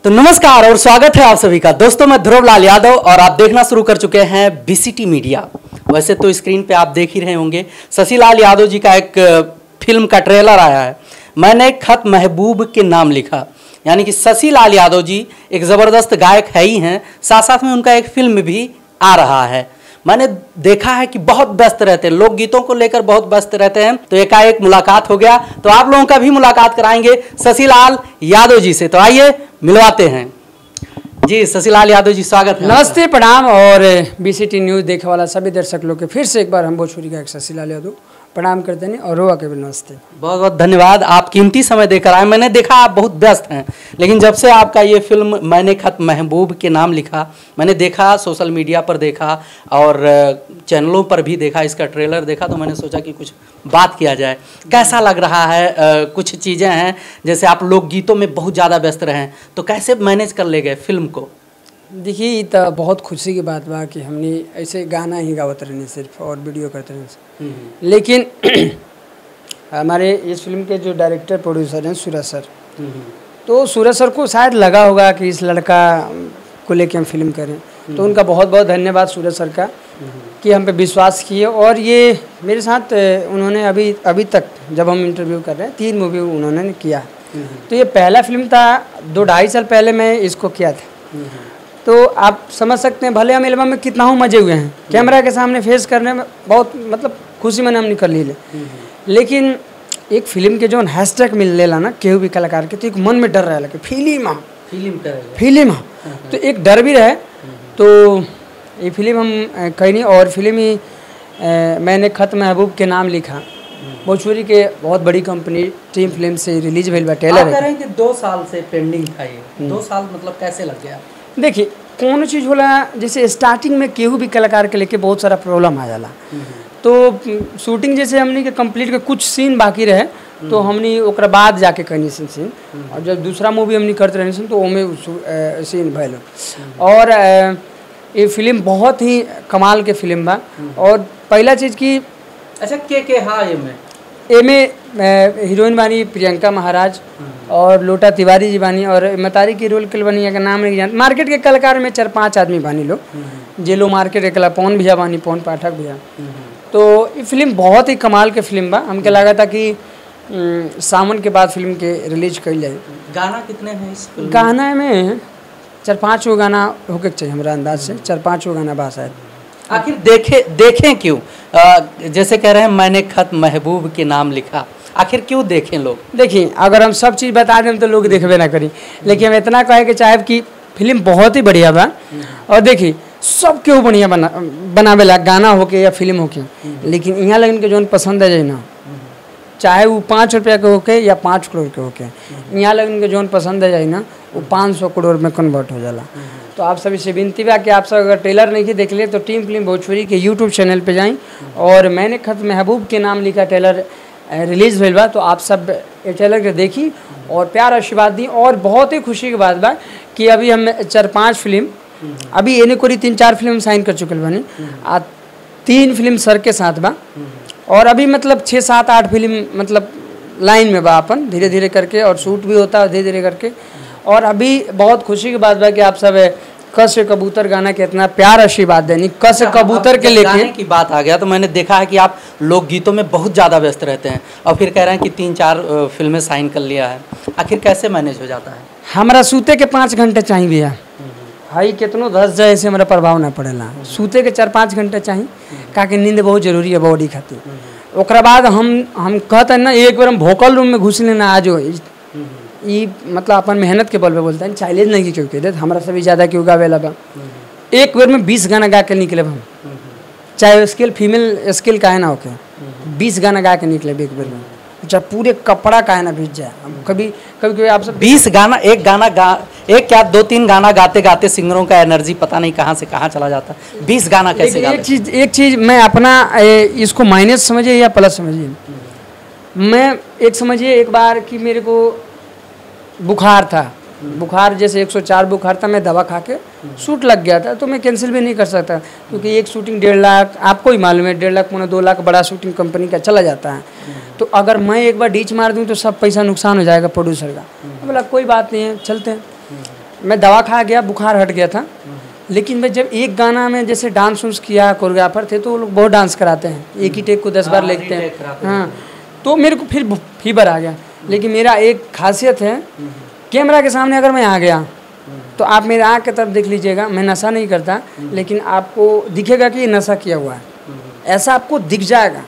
तो नमस्कार और स्वागत है आप सभी का। दोस्तों मैं ध्रुव लाल यादव और आप देखना शुरू कर चुके हैं बीसीटी मीडिया। वैसे तो स्क्रीन पे आप देख ही रहे होंगे, शशि लाल यादव जी का एक फिल्म का ट्रेलर आया है, मैंने खत महबूब के नाम लिखा। यानी कि शशि लाल यादव जी एक ज़बरदस्त गायक है ही हैं, साथ साथ में उनका एक फिल्म भी आ रहा है। मैंने देखा है कि बहुत व्यस्त रहते हैं, लोकगीतों को लेकर बहुत व्यस्त रहते हैं। तो एकाएक मुलाकात हो गया, तो आप लोगों का भी मुलाकात कराएंगे शशि लाल यादव जी से। तो आइए मिलवाते हैं जी। शशि लाल यादव जी स्वागत है। नमस्ते, प्रणाम। और बीसीटी न्यूज़ देखने वाला सभी दर्शक लोग के फिर से एक बार हम भोजपुरी का एक शशि लाल यादव प्रणाम करते हैं और रोआ के भी नमस्ते। बहुत बहुत धन्यवाद, आप कीमती समय देकर आए। मैंने देखा आप बहुत व्यस्त हैं, लेकिन जब से आपका ये फिल्म मैंने खत महबूब के नाम लिखा, मैंने देखा, सोशल मीडिया पर देखा और चैनलों पर भी देखा, इसका ट्रेलर देखा, तो मैंने सोचा कि कुछ बात किया जाए। कैसा लग रहा है? कुछ चीज़ें हैं जैसे आप लोकगीतों में बहुत ज़्यादा व्यस्त रहें, तो कैसे मैनेज कर ले गए फिल्म को? देखिए, तो बहुत खुशी की बात बा कि हमने ऐसे गाना ही गावत रहने सिर्फ और वीडियो करते रहने। लेकिन हमारे इस फिल्म के जो डायरेक्टर प्रोड्यूसर हैं सूरज सर, तो सूरज सर को शायद लगा होगा कि इस लड़का को लेके हम फिल्म करें, तो उनका बहुत बहुत धन्यवाद सूरज सर का कि हम पे विश्वास किए। और ये मेरे साथ उन्होंने अभी तक जब हम इंटरव्यू कर रहे हैं 3 मूवी उन्होंने किया। तो ये पहला फिल्म था, 2-2.5 साल पहले मैं इसको किया था। तो आप समझ सकते हैं भले हम एल्बम में कितना मजे हुए हैं, कैमरा के सामने फेस करने में बहुत मतलब खुशी मैंने हम निकल ली। लेकिन एक फिल्म के जो हैशटैग मिल लेला ना केहू भी कलाकार के, तो एक मन में डर रहा कि फिल्म तो एक डर भी रहे। तो ये फिल्म हम कहीं नहीं, और फिल्म ही मैंने खत महबूब के नाम लिखा, भोजपुरी के बहुत बड़ी कंपनी टीम फिल्म से रिलीज भइल बा। टेलर है कि 2 साल से पेंडिंग था ये, 2 साल मतलब कैसे लग गया? देखिए, कौन चीज़ होला, जैसे स्टार्टिंग में केहू भी कलाकार के लेके बहुत सारा प्रॉब्लम आ जाला। तो शूटिंग जैसे हमने के कंप्लीट के कुछ सीन बाकी रहे, तो हमने ओकरा बाद जाके कहीं सीन, और जब दूसरा मूवी हमने करते रहे तो ओमे सीन भइल। और ये फिल्म बहुत ही कमाल के फिल्म बा। और पहला चीज़ की अच्छा के हाँ एमे हीरोइन बानी प्रियंका महाराज और लोटा तिवारी जी बानी, और मतारी की रोल के बनी का नाम नहीं जानते। मार्केट के कलाकार में 4-5 आदमी बानी लोग, जेलो मार्केट के कला पवन भैया बानी, पवन पाठक भैया। तो ये फिल्म बहुत ही कमाल के फिल्म बा। हमके लगा था कि सावन के बाद फिल्म के रिलीज कर जाए। गाना कितने हैं इस फिल्म? गाना में 4-5 गाना होके चाहिए हमारा अंदाज से, 4-5 गाना बा शायद। आखिर देखें क्यों? जैसे कह रहे हैं मैंने खत महबूब के नाम लिखा, आखिर क्यों देखें लोग? देखिए, अगर हम सब चीज़ बता दें तो लोग देखबे ना करी, लेकिन हम इतना कहे कि चाहे कि फिल्म बहुत ही बढ़िया बा। और देखिए, सब क्यों बढ़िया बनावेला, गाना होके या फिल्म होके, लेकिन यहाँ लगन के जो पसंद है जाए ना, चाहे वो 5 रुपया के होके या 5 करोड़ के होके, यहाँ लगन के जो पसंद है जाए ना, वो 500 करोड़ में कन्वर्ट हो जाला। तो आप सभी से विनती बा कि आप सब अगर ट्रेलर नहीं देख लिए तो टीम फिल्म भोजपुरी के यूट्यूब चैनल पे जाएं, और मैंने खत महबूब के नाम लिखा ट्रेलर रिलीज भइल बा। तो आप सब ये ट्रेलर के देखी और प्यार आशीर्वाद दी। और बहुत ही खुशी की बात बा कि अभी हम 4-5 फिल्म, अभी एने कोई 3-4 फिल्म साइन कर चुकल बानी, 3 फिल्म सर के साथ बा, और अभी मतलब 6-7-8 फिल्म मतलब लाइन में बा अपन धीरे धीरे करके, और शूट भी होता है धीरे धीरे करके। और अभी बहुत खुशी की बात बा कि आप सब कस कबूतर गाना के इतना प्यार आशीर्वाद देनी। कस कबूतर के लेके की बात आ गया तो मैंने देखा है कि आप लोकगीतों में बहुत ज़्यादा व्यस्त रहते हैं, और फिर कह रहे हैं कि 3-4 फिल्में साइन कर लिया है। आखिर कैसे मैनेज हो जाता है? हमारा सूते के 5 घंटे चाहिए भैया, हाई कितनों धस जाए ऐसे हमारा प्रभाव ना पड़ेला। सूते के 4-5 घंटे चाहिए, काकि नींद बहुत जरूरी है बॉडी खातिर। ओकरा बाद हम कहते हैं ना, एक बार हम भोकल रूम में घुस लेना आज हो, ये मतलब अपन मेहनत के बल पे बोलते हैं, चैलेंज नहीं क्यों कहते हमारा सभी ज़्यादा क्यों गावेला बा। एक बार में 20 गाना गा के निकले हम, चाहे स्किल फीमेल स्किल काहे ना होके, 20 गाना गा के निकले एक बार में, चाहे पूरे कपड़ा काहे ना भीज जाए। हम कभी आप सब 20 गाना, एक क्या 2-3 गाना गाते गाते सिंगरों का एनर्जी पता नहीं कहाँ से कहाँ चला जाता है। 20 गाना कैसे गाते? एक चीज़ मैं अपना इसको माइनस समझिए या प्लस समझिए, मैं एक समझिए एक बार कि मेरे को बुखार था, बुखार जैसे 104 बुखार था, मैं दवा खा के शूट लग गया था, तो मैं कैंसिल भी नहीं कर सकता, क्योंकि एक शूटिंग 1.5 लाख, आपको ही मालूम है 1.5 लाख 2 लाख बड़ा शूटिंग कंपनी का चला जाता है। तो अगर मैं एक बार डीच मार दूं तो सब पैसा नुकसान हो जाएगा प्रोड्यूसर का। बोला कोई बात नहीं है, चलते हैं। मैं दवा खा गया, बुखार हट गया था। लेकिन मैं जब एक गाना में जैसे डांस उन्स किया, कोरियोग्राफर थे तो वो लोग बहुत डांस कराते हैं, एक ही टेक को 10 बार लेते हैं। हाँ, तो मेरे को फिर फीवर आ गया। लेकिन मेरा एक खासियत है, कैमरा के सामने अगर मैं आ गया तो आप मेरे आँख की तरफ देख लीजिएगा, मैं नशा नहीं करता, लेकिन आपको दिखेगा कि ये नशा किया हुआ है, ऐसा आपको दिख जाएगा।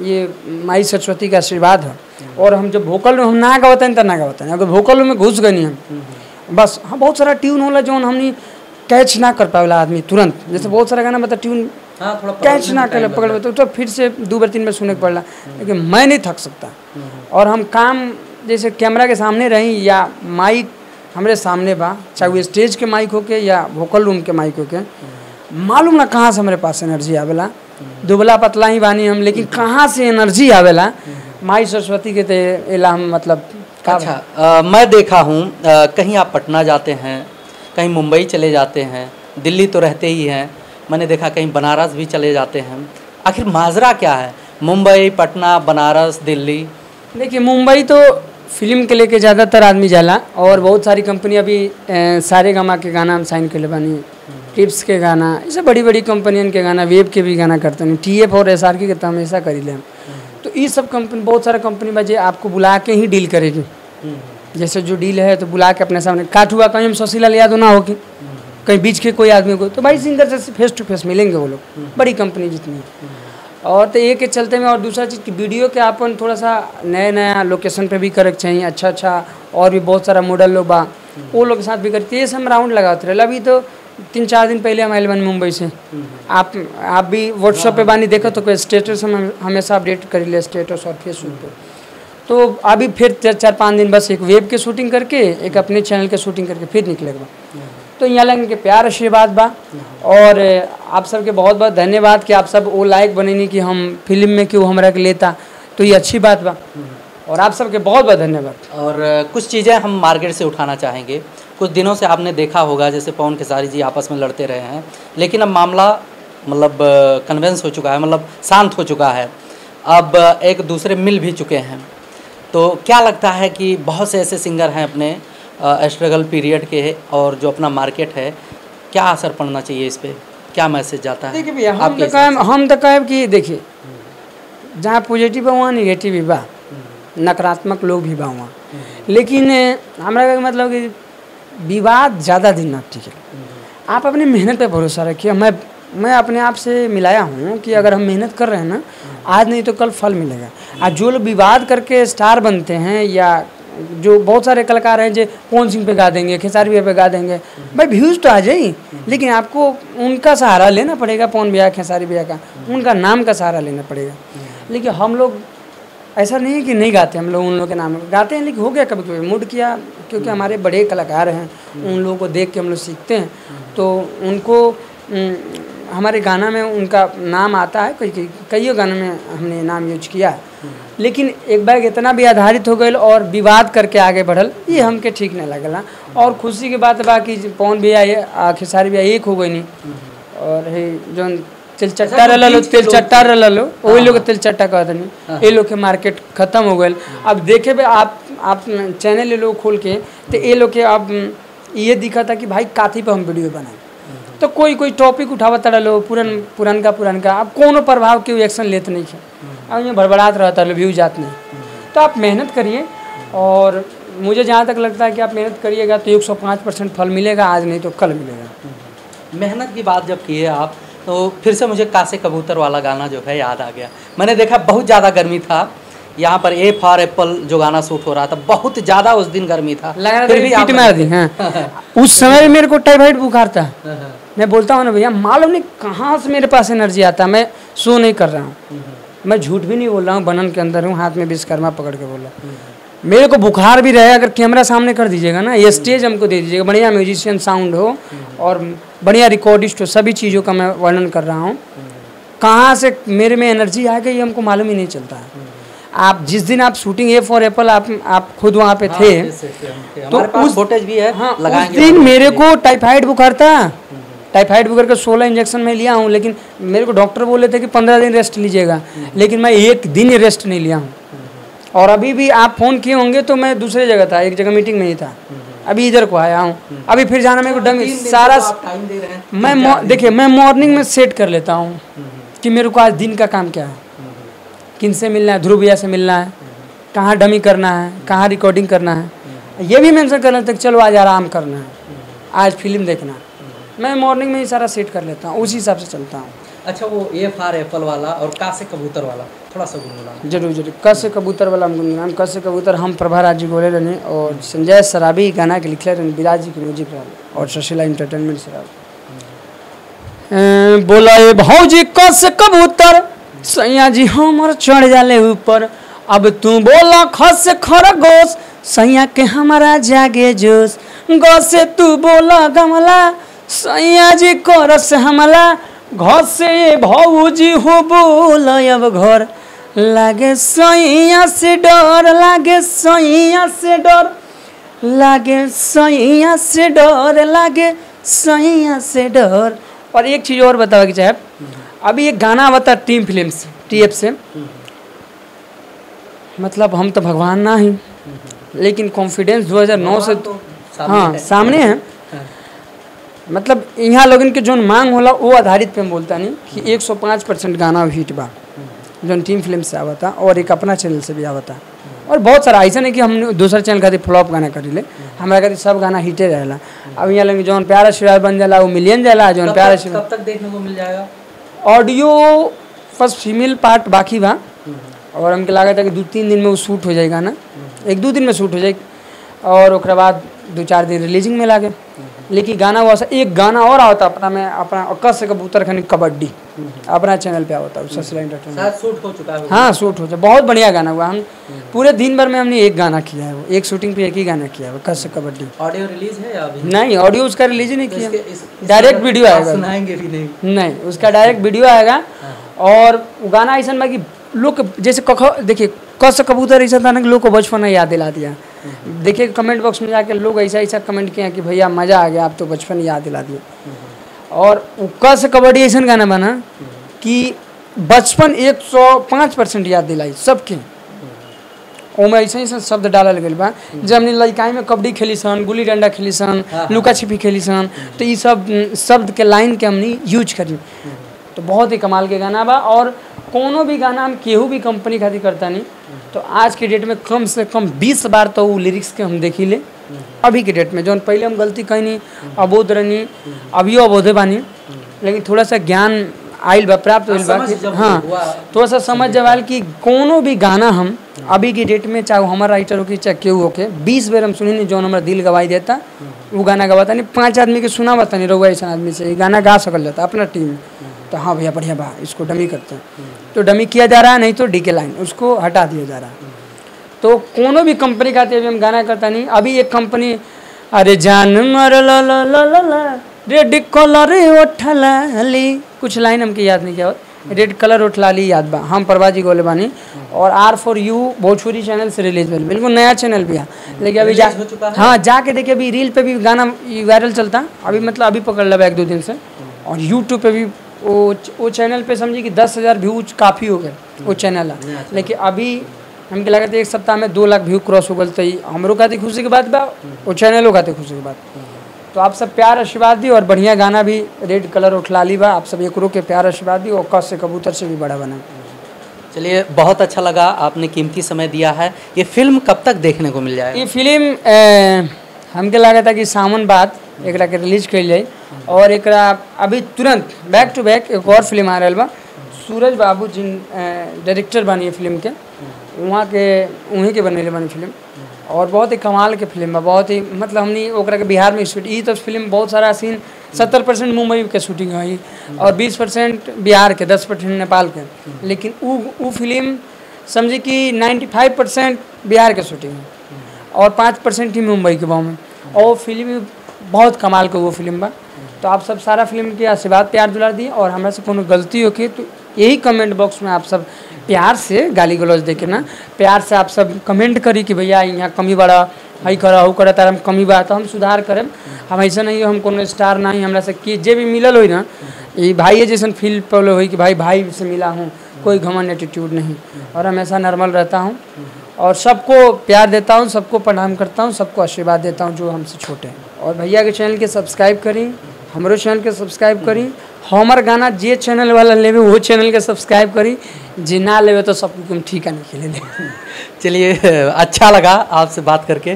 ये माई सरस्वती का आशीर्वाद है। और हम जब वोकल में हम ना गावते हैं तो ना गावते हैं, अगर वोकल में घुस गए नहीं हम बस। हाँ, बहुत सारा ट्यून होला जो हमने कैच ना कर पावेला आदमी तुरंत, जैसे बहुत सारा गाना मतलब ट्यून कैच ना कर पकड़ तो फिर से 2 बार 3 बार सुनने को पड़ रहा। लेकिन मैं नहीं थक सकता। और हम काम जैसे कैमरा के सामने रहीं या माइक हमारे सामने बा, चाहे वो स्टेज के माइक होके या वोकल रूम के माइक होके, मालूम ना कहाँ से हमारे पास एनर्जी आवेला। दुबला पतला ही बानी हम, लेकिन कहाँ से एनर्जी आवेला माई सरस्वती के ते एला हम मतलब। अच्छा, मैं देखा हूँ कहीं आप पटना जाते हैं, कहीं मुंबई चले जाते हैं, दिल्ली तो रहते ही हैं, मैंने देखा कहीं बनारस भी चले जाते हैं। आखिर माजरा क्या है मुंबई, पटना, बनारस, दिल्ली? देखिए, मुंबई तो फिल्म के लेके ज़्यादातर आदमी जाला, और बहुत सारी कंपनियां भी सारे गामा के गाना हम साइन कर बानी, टिप्स के गाना, ऐसे बड़ी बड़ी कंपनियन के गाना, वेब के भी गाना करते हैं, TF और SRK के तो हमेशा करी ले। तो ये सब कंपनी, बहुत सारा कंपनी बजे आपको बुला के ही डील करेगी। जैसे जो डील है तो बुला के अपने सामने काट हुआ, कहीं हम शशिलाल यादव ना होगी, कहीं बीच के कोई आदमी को, तो भाई सिंगर से फेस टू फेस मिलेंगे वो लोग, बड़ी कंपनी जितनी है। और तो एक के चलते में, और दूसरा चीज़ की वीडियो के अपन थोड़ा सा नया लोकेशन पे भी करे चाहिए, अच्छा, और भी बहुत सारा मॉडल लोग बा, वो लोग के साथ भी करते, ये सब राउंड लगाते रहे। अभी तो 3-4 दिन पहले हम आए बनी मुंबई से। आप भी व्हाट्सएप पे बानी देखो तो कोई स्टेटस हम हमेशा अपडेट कर ले, स्टेटस और फेसबुक पे। तो अभी फिर 4-5 दिन बस एक वेब के शूटिंग करके, एक अपने चैनल के शूटिंग करके फिर निकलेगा। तो यहाँ लगे के प्यार आशीर्वाद बा, और आप सबके बहुत बहुत धन्यवाद कि आप सब वो लायक बनेनी कि हम फिल्म में क्यों हमरा के लेता, तो ये अच्छी बात बा, और आप सबके बहुत बहुत धन्यवाद। और कुछ चीज़ें हम मार्केट से उठाना चाहेंगे। कुछ दिनों से आपने देखा होगा जैसे पवन खेसारी जी आपस में लड़ते रहे हैं, लेकिन अब मामला मतलब कन्वेंस हो चुका है, मतलब शांत हो चुका है, अब एक दूसरे मिल भी चुके हैं। तो क्या लगता है कि बहुत से ऐसे सिंगर हैं अपने स्ट्रगल पीरियड के, और जो अपना मार्केट है, क्या असर पड़ना चाहिए इस पर, क्या मैसेज जाता है? देखिए भैया, हम तो कहें कि देखिए, जहाँ पॉजिटिव बा वहाँ निगेटिव भी बा, नकारात्मक लोग भी बा वहाँ, लेकिन हमारा मतलब कि विवाद ज़्यादा दिन ना टिके। आप अपनी मेहनत पे भरोसा रखिए। मैं अपने आप से मिलाया हूँ कि अगर हम मेहनत कर रहे हैं ना, आज नहीं तो कल फल मिलेगा। आज जो लोग विवाद करके स्टार बनते हैं, या जो बहुत सारे कलाकार हैं जो पवन सिंह पे गा देंगे, खेसारी भैया पे गा देंगे, भाई व्यूज़ तो आ जाए, लेकिन आपको उनका सहारा लेना पड़ेगा, पवन भैया, खेसारी भैया का, उनका नाम का सहारा लेना पड़ेगा। लेकिन हम लोग ऐसा नहीं है कि नहीं गाते, हम लोग उन लोगों के नाम गाते हैं, लेकिन हो गया कभी कभी मूड किया, क्योंकि हमारे बड़े कलाकार हैं, उन लोगों को देख के हम लोग सीखते हैं, तो उनको हमारे गाना में उनका नाम आता है, कई गानों में हमने नाम यूज किया है। लेकिन एक बार इतना भी आधारित हो गए और विवाद करके आगे बढ़ल, ये हमके ठीक नहीं लगला। और खुशी की बात बा कि पवन भैया, खेसारी भैया एक हो गई नहीं, और जो तिलचट्टा रलो वही लोग तिलचट्टा कहते नहीं, ये लोग के मार्केट खत्म हो गए। अब देखे बे आप चैनल ये लोग खोल के, तो ये लोग के अब ये दिखा था कि भाई काथी पे हम वीडियो बनाए, तो कोई टॉपिक उठावता रहो पुरान का, अब कोनो प्रभाव के एक्शन लेते नहीं है, अब ये भड़बड़ात रहता है, व्यू जात नहीं। तो आप मेहनत करिए, और मुझे जहाँ तक लगता है कि आप मेहनत करिएगा तो 105% फल मिलेगा, आज नहीं तो कल मिलेगा। मेहनत की बात जब की है आप, तो फिर से मुझे कासे कबूतर वाला गाना जो है याद आ गया। मैंने देखा बहुत ज़्यादा गर्मी था यहाँ पर, ए फॉर एप्पल जो गाना शूट हो रहा था, बहुत ज़्यादा उस दिन गर्मी था, फिर भी आप मार दी। हाँ। उस समय मेरे को टाइफाइड बुखार था। मैं बोलता हूँ ना भैया, मालूम नहीं कहाँ से मेरे पास एनर्जी आता, मैं शो नहीं कर रहा हूँ, मैं झूठ भी नहीं बोल रहा हूँ, बनन के अंदर हूँ, हाथ में विश्वकर्मा पकड़ के बोल रहा हूँ। मेरे को बुखार भी रहे, अगर कैमरा सामने कर दीजिएगा ना, ये स्टेज हमको दे दीजिएगा, बढ़िया म्यूजिशियन साउंड हो और बढ़िया रिकॉर्डिस्ट हो, सभी चीज़ों का मैं वर्णन कर रहा हूँ, कहाँ से मेरे में एनर्जी आ गई हमको मालूम ही नहीं चलता है। आप जिस दिन आप शूटिंग ए फॉर एप्पल आप खुद वहाँ पे थे, तो उस फुटेज भी है, उस दिन मेरे को टाइफाइड बुखार था, टाइफाइड बुखार का 16 इंजेक्शन मैं लिया हूँ, लेकिन मेरे को डॉक्टर बोले थे कि 15 दिन रेस्ट लीजिएगा, लेकिन मैं एक दिन ही रेस्ट नहीं लिया हूँ। और अभी भी आप फ़ोन किए होंगे तो मैं दूसरे जगह था, एक जगह मीटिंग में ही था, अभी इधर को आया हूँ, अभी फिर जाना मेरे को डमी सारा टाइम दे रहे हैं। मैं देखिए मैं मॉर्निंग में सेट कर लेता हूँ कि मेरे को आज दिन का काम क्या है, किन से मिलना है, ध्रुव भैया से मिलना है, कहाँ डमी करना है, कहाँ रिकॉर्डिंग करना है, ये भी मेंशन करना तक चलो आज आराम करना है, आज फिल्म देखना है। मैं मॉर्निंग में ही सारा सेट कर लेता हूँ, उसी हिसाब से चलता हूँ। अच्छा, वो ए फॉर एप्पल वाला और का से कबूतर वाला थोड़ा सा गुनगुना। जरूर जरूर। क से कबूतर वाला हम गुनगुनान, क से कबूतर हम प्रभाराज जी बोले रहने और संजय सराबी गाना के लिखले रहने, विराज जी के म्यूजिक रहल और सुशीला एंटरटेनमेंट से रहल। बोला ए भौजी क से कबूतर सैया जी हमर चढ़ जाले ऊपर, अब तू बोला ख से खरगोश सैया के हमारा जागे जोश, ग से तू बोला गमला सैया जी करस हमला, घर से भौजी हो बोल अब घर लागे सैया से डर, लागे सैया से डर, लागे सैया से डर, लागे सैया से डर। और एक चीज़ और बतावा कि चाहे अभी एक गाना बता टीम फिल्म से TF से, मतलब हम तो भगवान ना ही, लेकिन कॉन्फिडेंस 2009 से तो हाँ सामने है। मतलब यहाँ लोगन के जो मांग होला वो आधारित पे हम बोलता नहीं कि 105% गाना हिट बा जो टीम फिल्म से आवता और एक अपना चैनल से भी आवता, और बहुत सारा ऐसा नहीं कि हम दूसरा चैनल खातिर फ्लॉप गाना करीले, हमारा खातिर सब गाना हिटे रहेला। अब यहाँ लोग जौन प्यार आशीर्वाद बन जाला वो मिलियन जाला, जौन प्यार आशीर्वाद कब तक देखने को मिल जाएगा? ऑडियो फर्स्ट फीमेल पार्ट बाकी बा और हमके लागत है कि 2-3 दिन में वो शूट हो जाएगा ना, 1-2 दिन में शूट हो जाएगी और उसके बाद 2-4 दिन रिलीजिंग में लागे। लेकिन गाना वैसा एक गाना और आता अपना में अपना क से कबूतर खनी कबड्डी अपना चैनल पे आता है सुशीला एंटरटेनमेंट, शूट हो चुका है। हाँ शूट हो जाए, बहुत बढ़िया गाना हुआ। हम पूरे दिन भर में हमने एक गाना किया है, वो एक शूटिंग पे एक ही गाना किया है क से कबड्डी। ऑडियो रिलीज है या अभी नहीं? ऑडियो उसका रिलीज ही नहीं तो किया, इसके डायरेक्ट वीडियो आएगा, सुनाएंगे भी नहीं उसका डायरेक्ट वीडियो आएगा। और गाना ऐसा ना कि लोग जैसे देखिए क से कबूतर ऐसा था ना कि लोग को बचपन याद दिला दिया। देखिए कमेंट बॉक्स में जाके लोग ऐसा ऐसा कमेंट किया कि भैया मज़ा आ गया, आप तो बचपन याद दिला दिया। और क से कबड्डी ऐसा गाना बना कि बचपन 105% याद दिलाई सबके, ओमे ऐसा ऐसा शब्द डालल गई बा। जब हमने लड़काई में कबड्डी खेली सन, गुल्ली डंडा खेली सन, लुका छिपी खेली सन, तो ये सब शब्द के लाइन के हमने यूज करी। तो बहुत ही कमाल के गाना बा। और कोनो भी गाना हम केहू भी कंपनी खातिर करता नहीं तो आज के डेट में कम से कम 20 बार तो वो लिरिक्स के हम देखी ले। अभी के डेट में जो पहले हम गलती कहीं नहीं, अबोध रहनी, अभियो अबोधे बानी, लेकिन थोड़ा सा ज्ञान आइल बा, प्राप्त होइल बा कि हाँ थोड़ा सा समझ जवाल कि कोनो भी गाना हम अभी की डेट में चाहे हमारा राइटर हो कि चाहे केहू हो के 20 बार हम सुनी नहीं जो हमारा दिल गवाई देता वो गाना गवाता नहीं। 5 आदमी के सुना बता नहीं रहुआ ऐसा आदमी से ये गाना गा सकल जाता अपना टीम, तो हाँ भैया बढ़िया बा, इसको डमी करते हैं, तो डमी किया जा रहा है, नहीं तो डीके लाइन उसको हटा दिया जा रहा है। तो कोनो भी कंपनी का अभी हम गाना करता नहीं। अभी एक कंपनी अरे जान मर ला रेड कलर उठलाली, कुछ लाइन हमके याद नहीं किया, रेड कलर उठलाली याद बा, हम प्रभाजी गोले बानी। और R4U भोजपुरी चैनल से रिलीज हुई, बिल्कुल नया चैनल भी है, लेकिन अभी हाँ जाके देखिए अभी रील पे भी गाना वायरल चलता अभी, मतलब अभी पकड़ लगा 1-2 दिन से। और यूट्यूब पे भी वो चैनल पे समझिए कि 10,000 व्यूज काफ़ी हो गए वो चैनल है। लेकिन अभी हमके लगा था 1 सप्ताह में 2 लाख व्यू क्रॉस हो गए, तो हमरो खातिर खुशी की बात बा, वो चैनलों खातिर खुशी की बात। तो आप सब प्यार आशीर्वाद दी और बढ़िया गाना भी रेड कलर उठलाली बा, आप सब एक के प्यार आशीर्वाद दी और क से कबूतर से भी बड़ा बना। चलिए बहुत अच्छा लगा, आपने कीमती समय दिया है। ये फिल्म कब तक देखने को मिल जाएगा? ये फिल्म हमके लगा था कि सावन बाद एक के रिलीज कर जाए, और एक अभी तुरंत बैक टू बैक एक और फिल्म आ रहा बा, सूरज बाबू जिन डायरेक्टर बनी है फिल्म के, वहाँ के उन्हीं के बने बनी फिल्म, और बहुत ही कमाल के फिल्म बा, बहुत ही मतलब हमने ओकरा के बिहार में शूट, ये तो फिल्म बहुत सारा सीन 70% मुंबई के शूटिंग हुई और 20% बिहार के, 10% नेपाल के, लेकिन वो फिल्म समझी कि 95% बिहार के शूटिंग है और 5% ही मुंबई के गाँव में, और फिल्म बहुत कमाल के वो फिल्म बा। तो आप सब सारा फिल्म के आशीर्वाद प्यार दुलार दिए, और हमारे से कोनो गलती हो के तो यही कमेंट बॉक्स में आप सब प्यार से गाली गलौज देके ना प्यार से आप सब कमेंट करी कि भैया यहाँ कमी बड़ा हई करा हो करा तारा हम कमी बा, तो हम सुधार करें। हम ऐसा नहीं हम कोनो स्टार नहीं हमरा से कि जे भी मिलल हो ना ये भाई जैसा फील पहले हुई कि भाई से मिला हूँ, कोई घमंड एटीट्यूड नहीं, और हमेशा नॉर्मल रहता हूँ। और सबको प्यार देता हूँ, सबको प्रणाम करता हूँ, सबको आशीर्वाद देता हूँ जो हमसे छोटे हैं। और भैया के चैनल के सब्सक्राइब करी, हमारे चैनल के सब्सक्राइब करी, हमार गाना जे चैनल वाला लेवे वो चैनल के सब्सक्राइब करी, जे ना लेवे तो सबको ठीक है नहीं खेले। चलिए, अच्छा लगा आपसे बात करके।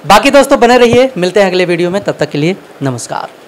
बाकी दोस्तों बने रहिए, मिलते हैं अगले वीडियो में, तब तक के लिए नमस्कार।